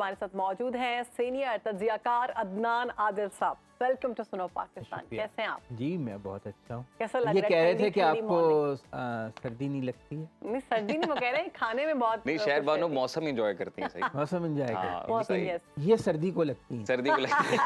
हमारे साथ मौजूद हैं सीनियर तज्जियाकार अदनान आदिल साहब। वेलकम टू सुनो पाकिस्तान। कैसे हैं आप? जी मैं बहुत अच्छा हूँ। कैसा लग ये रहा है? कह रहे थे ठंडी कि ठंडी आपको morning। सर्दी नहीं लगती है? नहीं सर्दी नहीं, वो कह रहे हैं खाने में बहुत नहीं, शहर बानो मौसम एंजॉय करती हैं सही। मौसम एंजॉय हाँ, करते हैं, मौसम, लेकिन yes। ये सर्दी को लगती है। सर्दी को लगती है।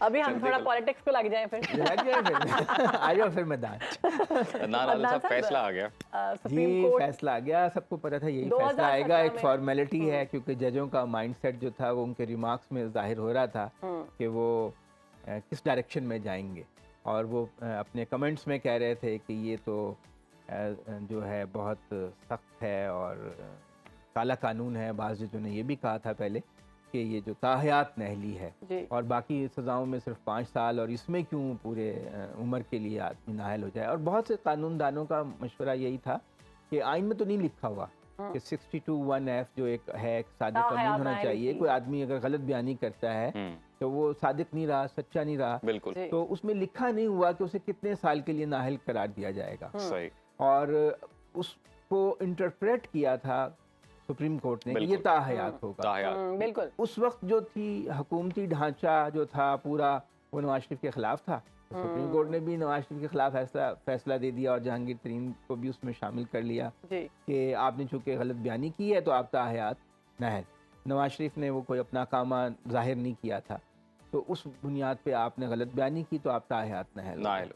अभी हम सर्दी थोड़ा को- पॉलिटिक्स को लग जाए फिर। लग जाए फिर आ जाओ फिर मैदान। अदनान आदिल साहब, फैसला आ गया। सुप्रीम जी कोर्ट फैसला आ गया, सबको पता था यही 2017 फैसला आएगा। एक में। फॉर्मेलिटी है क्योंकि जजों का माइंडसेट जो था वो उनके रिमार्क्स में जाहिर हो रहा था कि वो किस डायरेक्शन में जाएंगे, और वो अपने कमेंट्स में कह रहे थे कि ये तो जो है बहुत सख्त है और काला कानून है। बाज़ जजों ने ये भी कहा था पहले कि ये जो ताहयात नहली है जी। और बाकी सज़ाओं में सिर्फ 5 साल, और इसमें क्यों पूरे उम्र के लिए आदमी नाअहल हो जाए। और बहुत से कानूनदानों का मशवरा यही था कि आइन में तो नहीं लिखा हुआ कि 62(1)(f जो एक है एक सादिक अमीन होना चाहिए। कोई आदमी अगर गलत बयानी करता है तो वो सादिक नहीं रहा, सच्चा नहीं रहा, बिल्कुल तो उसमें लिखा नहीं हुआ कि उसे कितने साल के लिए नाअहल करार दिया जाएगा। सही। और उसको इंटरप्रेट किया था सुप्रीम कोर्ट ने कि ये ताहयात होगा। ताहयात। बिल्कुल। उस वक्त जो थी हुकूमती ढांचा जो था पूरा, वो नवाज शरीफ के खिलाफ था। तो सुप्रीम कोर्ट ने भी नवाज शरीफ के खिलाफ फैसला दे दिया और जहांगीर तरीन को भी उसमें शामिल कर लिया जी। कि आपने चूंकि गलत बयानी की है तो आप ताहयात नाअहल। नवाज शरीफ ने वो कोई अपना कामा जाहिर नहीं किया था, तो उस बुनियाद पे आपने गलत बयानी की तो आप ताहयात नाअहल।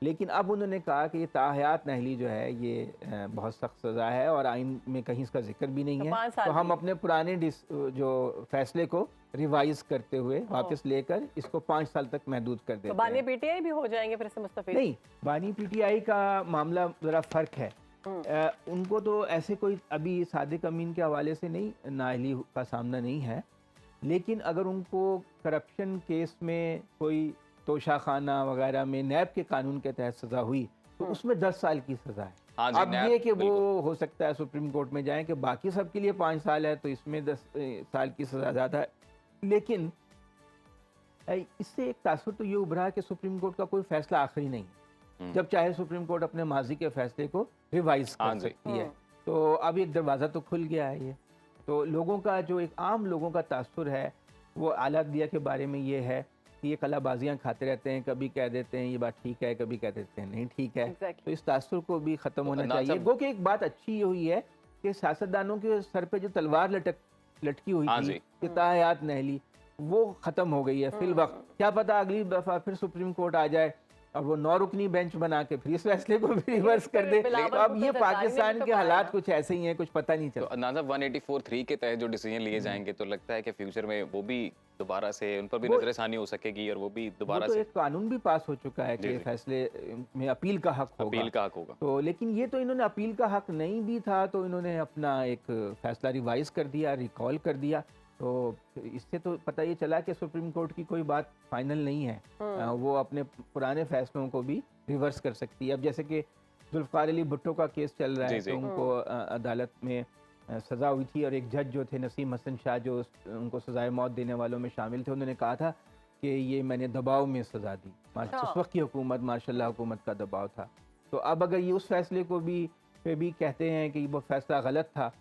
लेकिन अब उन्होंने कहा कि ये ताहयात नहली जो है ये बहुत सख्त सज़ा है और आइन में कहीं इसका जिक्र भी नहीं है। तो हम अपने पुराने जो फैसले को रिवाइज करते हुए वापस लेकर इसको 5 साल तक महदूद कर देते हैं। बानी पीटीआई भी हो जाएंगे फिर से मुस्तफीद? नहीं, बानी पीटीआई का मामला ज़रा फ़र्क है। उनको तो ऐसे कोई अभी सादिक अमीन के हवाले से नहीं नाअहली का सामना नहीं है, लेकिन अगर उनको करप्शन केस में कोई तोशाखाना वगैरह में नैब के कानून के तहत सज़ा हुई तो उसमें 10 साल की सज़ा है। हाँ जी, अब ये कि वो हो सकता है सुप्रीम कोर्ट में जाएं कि बाकी सब के लिए 5 साल है तो इसमें 10 साल की सज़ा ज़्यादा है। लेकिन इससे एक तासुर तो ये उभरा कि सुप्रीम कोर्ट का कोई फैसला आखिरी नहीं है। जब चाहे सुप्रीम कोर्ट अपने माजी के फैसले को रिवाइज कर सकती है। तो अब एक दरवाज़ा तो खुल गया है। ये तो लोगों का जो एक आम लोगों का तासुर है वो आला दिया के बारे में ये है कि ये कलाबाजियाँ खाते रहते हैं, कभी कह देते हैं ये बात ठीक है, कभी कह देते हैं नहीं ठीक है। तो इस तासुर को भी ख़त्म होना चाहिए। गो कि एक बात अच्छी ये हुई है कि सियासतदानों के सर पे जो तलवार लटकी हुई थी कि ताहयात नहली, वो ख़त्म हो गई है फिल वक्त। क्या पता अगली दफ़ा फिर सुप्रीम कोर्ट आ जाए और वो 9 रुकनी बेंच बना के फिर इस फैसले को भी रिवर्स कर दे। तो अब ये पाकिस्तान के हालात कुछ ऐसे ही हैं, कुछ पता नहीं चलता। तो नाज़ा 184(3) के तहत जो डिसीजन लिए जाएंगे तो लगता है कि फ्यूचर में वो भी दोबारा से उन पर भी नजरसानी हो सकेगी और वो भी दोबारा से एक कानून भी पास हो चुका है कि फैसले में अपील का हक होगा। अपील का हक होगा। तो लेकिन ये तो इन्होंने अपील का हक नहीं भी था तो इन्होंने अपना एक फैसला रिवाइज कर दिया, रिकॉल कर दिया। तो इससे तो पता ये चला कि सुप्रीम कोर्ट की कोई बात फाइनल नहीं है। वो अपने पुराने फैसलों को भी रिवर्स कर सकती है। अब जैसे कि जुल्फ़िकार अली भुट्टो का केस चल रहा है तो उनको अदालत में सज़ा हुई थी और एक जज जो थे नसीम हसन शाह जो उनको सज़ाए मौत देने वालों में शामिल थे, उन्होंने कहा था कि ये मैंने दबाव में सज़ा दी। उस वक्त की हुकूमत माशाल्लाह हुकूमत का दबाव था। तो अब अगर ये उस फैसले को भी कहते हैं कि वो फैसला गलत था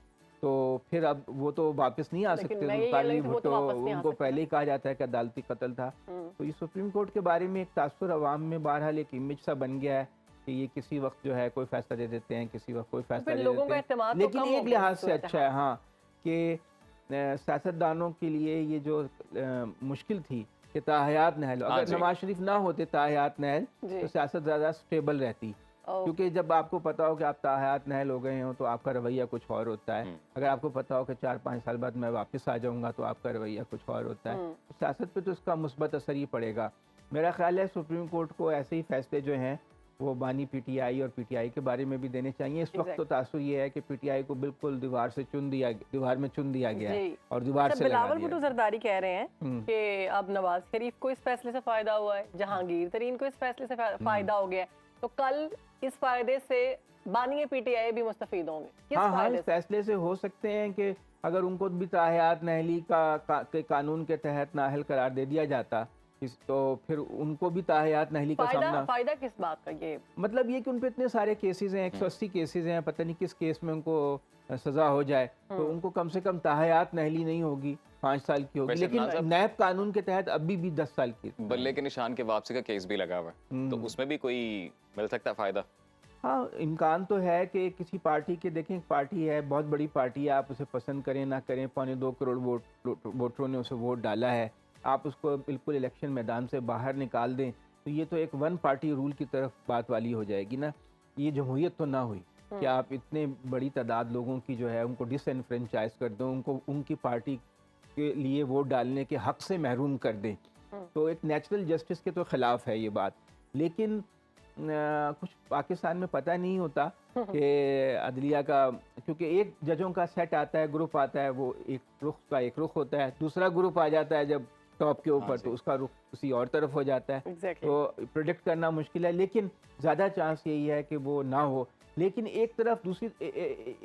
तो फिर अब वो तो वापस नहीं आ सकते। जुल्फ़िकार अली भुट्टो उनको पहले ही कहा जाता है कि अदालती कत्ल था। तो ये सुप्रीम कोर्ट के बारे में एक तासुर अवाम में बहरहाल एक इमेज सा बन गया है कि ये किसी वक्त जो है कोई फैसला दे देते हैं, किसी वक्त कोई फैसला दे देते हैं। लेकिन एक लिहाज से अच्छा है हाँ कि सियासतदानों के लिए ये जो मुश्किल थी कि ताहयात नहल, अगर नवाज शरीफ ना होते ताहयात नहल तो सियासत ज़्यादा स्टेबल रहती। क्योंकि जब आपको पता हो कि आप ताहयात नहल हो गए हो तो आपका रवैया कुछ और होता है। अगर आपको पता हो कि 4-5 साल बाद मैं वापस आ जाऊंगा तो आपका रवैया कुछ और होता है। तो सियासत पे तो इसका मुस्बत असर ही पड़ेगा। मेरा ख्याल है सुप्रीम कोर्ट को ऐसे ही फैसले जो हैं वो बानी पीटीआई और पीटीआई के बारे में भी देने चाहिए। इस वक्त तो तासुर ये है कि पीटीआई को बिल्कुल दीवार में चुन दिया गया है और दीवार से बिलावल भुट्टो जरदारी कह रहे हैं कि अब नवाज शरीफ को इस फैसले से फायदा हुआ है, जहांगीर तरीन को इस फैसले से फायदा हो गया है, तो कल इस फायदे से बानी पीटीआई भी मुस्तफीद होंगे। हाँ, इस फैसले से हो सकते हैं कि अगर उनको भी ताहयात नहली के कानून के तहत नाअहल करार दे दिया जाता तो फिर उनको भी ताहयात नहली का सामना। फायदा किस बात का? ये मतलब ये कि उन पे इतने सारे केसेस हैं, 180 केसेस हैं, पता नहीं किस केस में उनको सज़ा हो जाए तो उनको कम से कम ताहयात नहली नहीं होगी, 5 साल की होगी, वैसे लेकिन नैब कानून के तहत अभी भी 10 साल की। बल्ले के निशान के वापसी का केस भी लगा हुआ है, तो उसमें भी कोई मिल सकता है फायदा? हाँ, इम्कान तो है कि किसी पार्टी के, देखें पार्टी है, बहुत बड़ी पार्टी है, आप उसे पसंद करें ना करें, 2.25 करोड़ वोटरों ने उसे वोट डाला है, आप उसको बिल्कुल इलेक्शन मैदान से बाहर निकाल दें तो ये तो एक वन पार्टी रूल की तरफ बात वाली हो जाएगी ना। ये जमहूरियत तो ना हुई कि आप इतने बड़ी तादाद लोगों की जो है उनको डिसएनफ्रेंचाइज कर दें, उनको उनकी पार्टी के लिए वोट डालने के हक से महरूम कर दें। तो एक नेचुरल जस्टिस के तो ख़िलाफ़ है ये बात। लेकिन कुछ पाकिस्तान में पता नहीं होता कि अदलिया का, क्योंकि एक जजों का सेट आता है, ग्रुप आता है, वो एक रुख का एक रुख होता है, दूसरा ग्रुप आ जाता है जब टॉप के ऊपर तो उसका रुख किसी और तरफ हो जाता है। तो प्रेडिक्ट करना मुश्किल है, लेकिन ज़्यादा चांस यही है कि वो ना हो। लेकिन एक तरफ दूसरी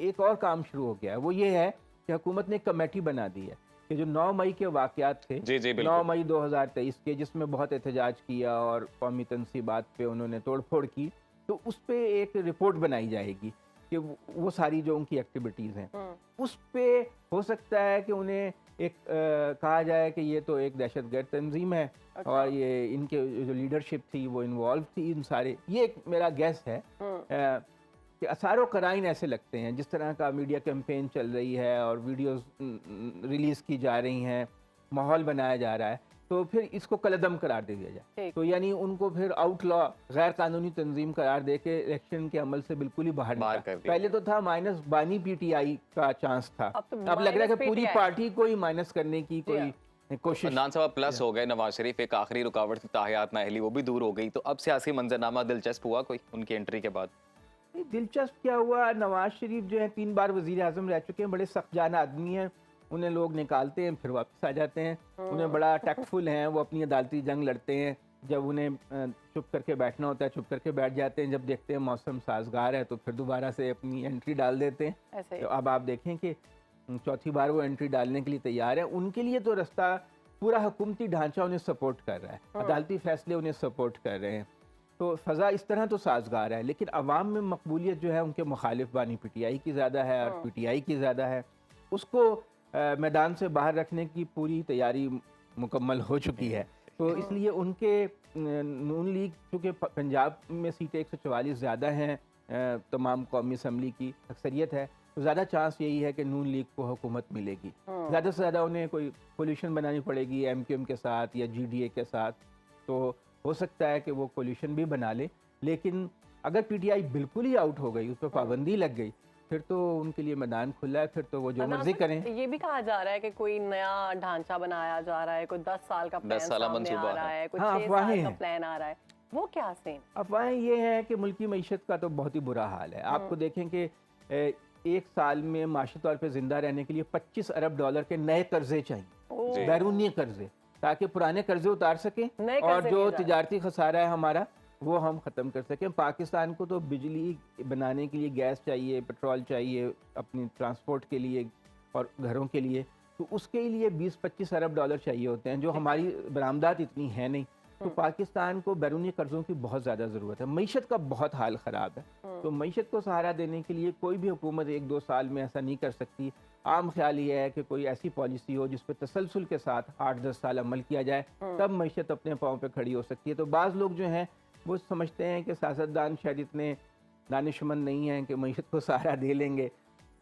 एक और काम शुरू हो गया है, वो ये है कि हुकूमत ने एक कमेटी बना दी है कि जो 9 मई के वाक़यात थे, 9 मई 2023 के, जिसमें बहुत एहतजाज किया और कौमी तनसीबात पे उन्होंने तोड़फोड़ की, तो उस पे एक रिपोर्ट बनाई जाएगी कि वो सारी जो उनकी एक्टिविटीज़ हैं उस पे हो सकता है कि उन्हें एक कहा जाए कि ये तो एक दहशतगर्द तंजीम है और ये इनके जो लीडरशिप थी वो इन्वॉल्व थी इन सारे, ये एक मेरा गैस है कि असारो कराइन ऐसे लगते हैं, जिस तरह का मीडिया कैंपेन चल रही है और वीडियोस रिलीज़ की जा रही हैं, माहौल बनाया जा रहा है, तो फिर इसको कलदम करार दे दिया जाए, तो यानी उनको फिर आउटलॉ गैर कानूनी तंजीम करार दे के इलेक्शन के अमल से बिल्कुल ही बाहर कर दिया। पहले तो था माइनस बानी PTI का चांस था, अब लग रहा है कि पूरी पार्टी को ही माइनस करने की कोई कोशिश। अदनान साहब प्लस हो गए, नवाज शरीफ एक आखिरी रुकावट थी, ताहयात नाअहली, वो भी दूर हो गई, तो अब सियासी मंजरनामा दिलचस्प हुआ कोई उनकी एंट्री के बाद? दिलचस्प क्या हुआ, नवाज शरीफ जो है 3 बार वजीर आज़म रह चुके हैं, बड़े सख्त जान आदमी हैं, उन्हें लोग निकालते हैं फिर वापस आ जाते हैं, उन्हें बड़ा टैक्टफुल हैं, वो अपनी अदालती जंग लड़ते हैं, जब उन्हें चुप करके बैठना होता है चुप करके बैठ जाते हैं, जब देखते हैं मौसम साजगार है तो फिर दोबारा से अपनी एंट्री डाल देते हैं। तो अब आप देखें कि चौथी बार वो एंट्री डालने के लिए तैयार है। उनके लिए तो रास्ता पूरा हुकूमती ढांचा उन्हें सपोर्ट कर रहा है, अदालती फैसले उन्हें सपोर्ट कर रहे हैं, तो फ़ज़ा इस तरह तो साजगार है। लेकिन अवाम में मकबूलियत जो है उनके मुखालिफ बानी PTI की ज़्यादा है और PTI की ज़्यादा है, उसको मैदान से बाहर रखने की पूरी तैयारी मुकम्मल हो चुकी है। तो इसलिए उनके नून लीग, चूँकि पंजाब में सीटें 144 ज़्यादा हैं, तमाम कौमी असम्बली की अक्सरियत है, तो ज़्यादा चांस यही है कि नून लीग को हुकूमत मिलेगी। ज़्यादा से ज़्यादा उन्हें कोई कोलिशन बनानी पड़ेगी MQM के साथ या GDA के साथ, तो हो सकता है कि वो कोलिशन भी बना ले। लेकिन अगर PTI बिल्कुल ही आउट हो गई, उस पर पाबंदी लग गई, फिर तो उनके लिए मैदान खुला है, फिर तो वो जो मर्जी करें। ये भी कहा जा रहा है कि कोई नया ढांचा बनाया जा रहा है, कोई 10 साल का प्लान सामने आ रहा है, कोई 6 साल का प्लान आ रहा है, वो क्या सीन? अफवाहें ये हैं कि मुल्की मईशत का तो बहुत ही बुरा हाल है। आपको देखें कि एक साल में माशी तौर पर जिंदा रहने के लिए $25 अरब के नए कर्जे चाहिए, बैरूनी कर्जे, ताकि पुराने कर्जे उतार सकें और जो तिजारती खसारा है हमारा वो हम ख़त्म कर सकें। पाकिस्तान को तो बिजली बनाने के लिए गैस चाहिए, पेट्रोल चाहिए अपनी ट्रांसपोर्ट के लिए और घरों के लिए, तो उसके लिए 20-25 अरब डॉलर चाहिए होते हैं, जो हमारी बरामदात इतनी है नहीं। तो पाकिस्तान को बैरूनी कर्ज़ों की बहुत ज़्यादा ज़रूरत है। मईशत का बहुत हाल ख़राब है, तो मईशत को सहारा देने के लिए कोई भी हुकूमत 1-2 साल में ऐसा नहीं कर सकती। आम ख्याल ये है कि कोई ऐसी पॉलिसी हो जिस पर तसलसल के साथ 8-10 साल अमल किया जाए, तब मईशत अपने पाँव पे खड़ी हो सकती है। तो बाज़ लोग जो हैं वो समझते हैं कि सियासतदान शायद इतने दानिशमंद नहीं हैं कि मईशत को सहारा दे लेंगे,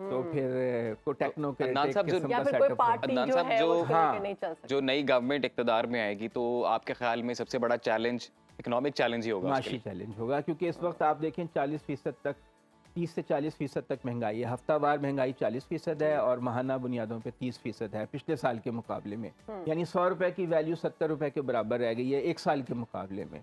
तो फिर को टेक्नोक्रेटिक किस्म का सेटअप जो नई गवर्नमेंट इक़्तिदार में आएगी, तो आपके ख्याल में सबसे बड़ा चैलेंज इकोनॉमिक चैलेंज ही होगा? माशी चैलेंज होगा, क्योंकि इस वक्त आप देखें 40% तक, 30 से 40% तक महंगाई है। हफ्तावार महंगाई 40% है और माहाना बुनियादों पे 30% है पिछले साल के मुकाबले में, यानी 100 रुपए की वैल्यू 70 रुपए के बराबर रह गई है एक साल के मुकाबले में।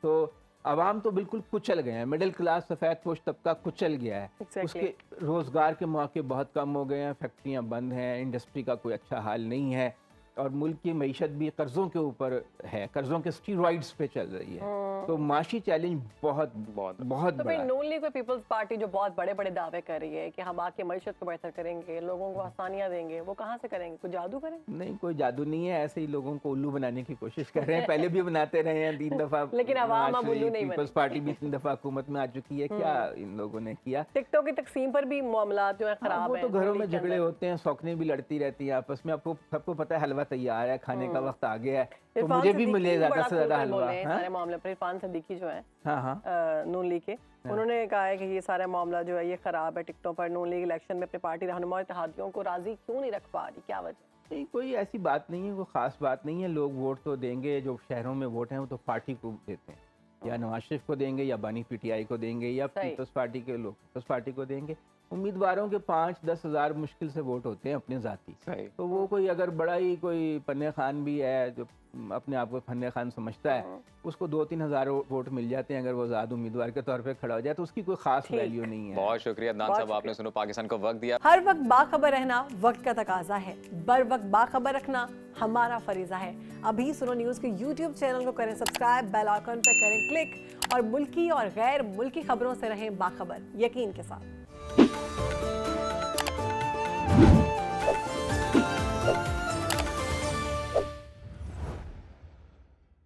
तो आवाम तो बिल्कुल कुचल गए हैं, मिडिल क्लास सफ़ेद पोश तबका कुचल गया है। उसके रोज़गार के मौके बहुत कम हो गए हैं, फैक्ट्रियाँ बंद हैं, इंडस्ट्री का कोई अच्छा हाल नहीं है और मुल्क की मईशत भी कर्ज़ों के ऊपर है, कर्ज़ों के स्टीरॉइड्स पे चल रही है। तो माशी चैलेंज बहुत बहुत बहुत तो बड़ा फिर है। नून लीग पीपल्स पार्टी जो बहुत बड़े बड़े दावे कर रही है कि हम आके मईशत को बेहतर करेंगे, लोगों को आसानियां देंगे, वो कहाँ से करेंगे? कुछ जादू करेंगे? नहीं, कोई जादू नहीं है, ऐसे ही लोगों को उल्लू बनाने की कोशिश कर रहे हैं। पहले भी बनाते रहे हैं 3 दफा। लेकिन अवाम अब उल्लू नहीं पीपल्स पार्टी भी 3 दफा हुकूमत में आ चुकी है। क्या इन लोगों ने किया? टिकटों की तकसीम पर भी मामला जो है हाँ, खराब वो है तो घरों में झगड़े होते हैं, सौकने भी लड़ती रहती हैं आपस में। आपको सबको पता है हलवा तैयार है, खाने का वक्त आ गया है, तो इरफान मुझे भी सिद्दीकी मिले ज्यादा बड़ा से ज्यादा खुलकर हलवा। बोले हैं हाँ सारे मामले पर। इरफान सिद्दीकी जो है हाँ नून लीग के, उन्होंने कहा है कि ये सारा मामला जो है ये खराब है टिकटों पर। नून लीग इलेक्शन में अपनी पार्टी रहनुमा और इत्तेहादियों को राजी क्यों नहीं रख पा रही, क्या वजह? नहीं, कोई ऐसी बात नहीं है, कोई खास बात नहीं है। लोग वोट तो देंगे, जो शहरों में वोट हैं वो तो पार्टी को देते हैं, या नवाज शरीफ को देंगे, या बानी पीटीआई को देंगे, या सही। पीपल्स पार्टी के लोग पीपल्स पार्टी को देंगे। उम्मीदवारों के 5-10 हज़ार मुश्किल से वोट होते हैं अपने ज़ाती। सही। तो वो कोई अगर बड़ा ही कोई पन्ने खान भी है जो अपने आप को पन्ने खान समझता है, उसको 2-3 हज़ार वोट मिल जाते हैं अगर वो आज़ाद उम्मीदवार के तौर पे खड़ा हो जाए, तो उसकी कोई खास वैल्यू नहीं है। बहुत शुक्रिया अदनान साहब, आपने सुनो पाकिस्तान को वक्त दिया। हर वक्त बाखबर रहना वक्त का तकाजा है, बर वक्त बाखबर रखना हमारा फरीजा है। अभी सुनो न्यूज़ के YouTube चैनल को करें सब्सक्राइब, बेल आइकन पर करें क्लिक और मुल्की और गैर मुल्की खबरों से रहें बाखबर, यकीन के साथ।